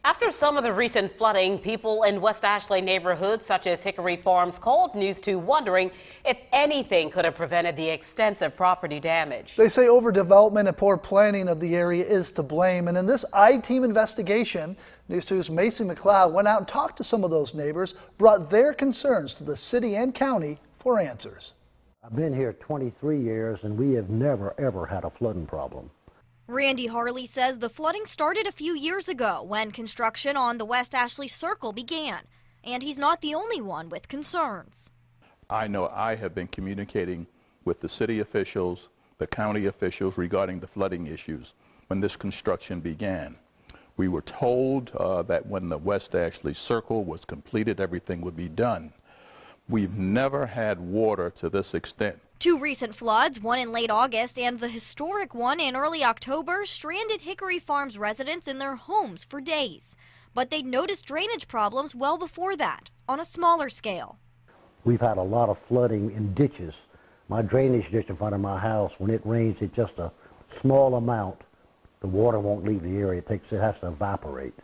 After some of the recent flooding, people in West Ashley neighborhoods such as Hickory Farms called News 2 wondering if anything could have prevented the extensive property damage. They say overdevelopment and poor planning of the area is to blame. And in this I-Team investigation, News 2's Macy McLeod went out and talked to some of those neighbors, brought their concerns to the city and county for answers. I've been here 23 years and we have never ever had a flooding problem. Randy Harley says the flooding started a few years ago when construction on the West Ashley Circle began, and he's not the only one with concerns. I know I have been communicating with the city officials, the county officials regarding the flooding issues when this construction began. We were told that when the West Ashley Circle was completed, everything would be done. We've never had water to this extent. Two recent floods, one in late August and the historic one in early October, stranded Hickory Farms residents in their homes for days. But they'd noticed drainage problems well before that, on a smaller scale. We've had a lot of flooding in ditches. My drainage ditch in front of my house, when it rains, it's just a small amount. The water won't leave the area. It has to evaporate.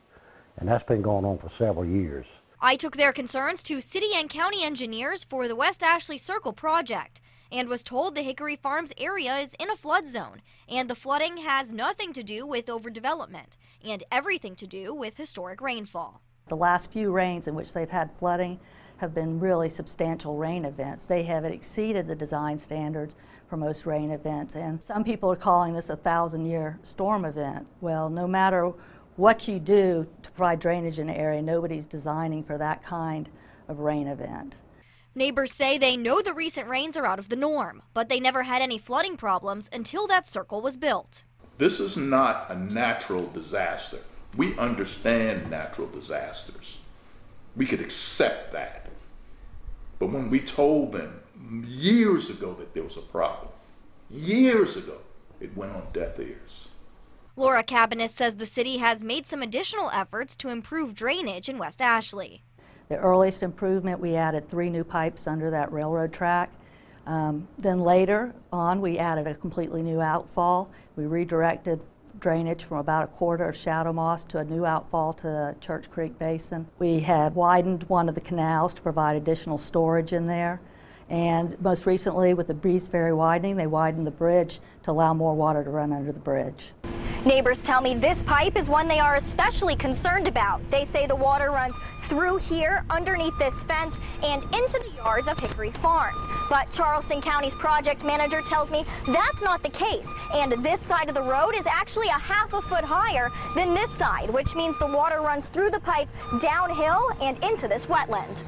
And that's been going on for several years. I took their concerns to city and county engineers for the West Ashley Circle project and was told the Hickory Farms area is in a flood zone, and the flooding has nothing to do with overdevelopment and everything to do with historic rainfall. The last few rains in which they've had flooding have been really substantial rain events. They have exceeded the design standards for most rain events, and some people are calling this a 1,000-year storm event. Well, no matter what you do to provide drainage in the area, nobody's designing for that kind of rain event. Neighbors say they know the recent rains are out of the norm, but they never had any flooding problems until that circle was built. This is not a natural disaster. We understand natural disasters. We could accept that. But when we told them years ago that there was a problem, years ago, it went on deaf ears. Laura Cabanis says the city has made some additional efforts to improve drainage in West Ashley. The earliest improvement, we added 3 new pipes under that railroad track. Then later on, we added a completely new outfall. We redirected drainage from about a quarter of Shadow Moss to a new outfall to the Church Creek Basin. We had widened one of the canals to provide additional storage in there. And most recently, with the Breeze Ferry widening, they widened the bridge to allow more water to run under the bridge. Neighbors tell me this pipe is one they are especially concerned about. They say the water runs through here, underneath this fence, and into the yards of Hickory Farms. But Charleston County's project manager tells me that's not the case, and this side of the road is actually a ½ a foot higher than this side, which means the water runs through the pipe downhill and into this wetland.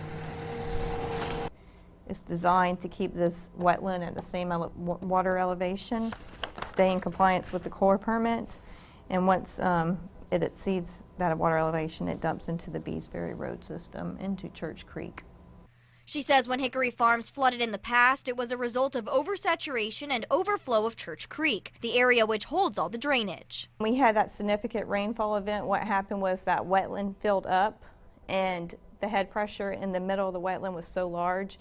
It's designed to keep this wetland at the same water elevation, stay in compliance with the Corps permits, and once it exceeds that water elevation, it dumps into the Breeze Ferry road system into Church Creek. She says when Hickory Farms flooded in the past, it was a result of oversaturation and overflow of Church Creek, the area which holds all the drainage. We had that significant rainfall event. What happened was that wetland filled up, and the head pressure in the middle of the wetland was so large,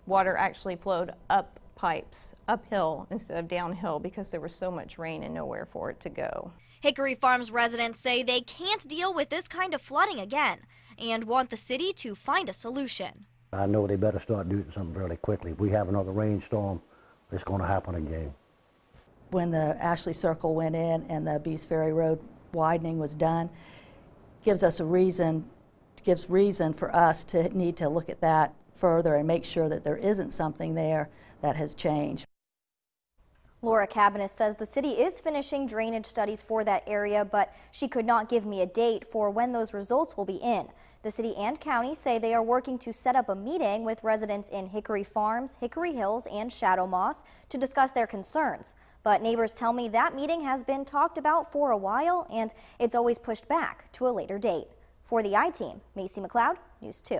water actually flowed up pipes, uphill instead of downhill, because there was so much rain and nowhere for it to go. Hickory Farms residents say they can't deal with this kind of flooding again and want the city to find a solution. I know they better start doing something fairly quickly. If we have another rainstorm, it's going to happen again. When the Ashley Circle went in and the Breeze Ferry Road widening was done, gives reason for us to need to look at that further and make sure that there isn't something there that has changed. Laura Cabanis says the city is finishing drainage studies for that area, but she could not give me a date for when those results will be in. The city and county say they are working to set up a meeting with residents in Hickory Farms, Hickory Hills, and Shadow Moss to discuss their concerns. But neighbors tell me that meeting has been talked about for a while, and it's always pushed back to a later date. For the I-Team, Macy McLeod, News 2.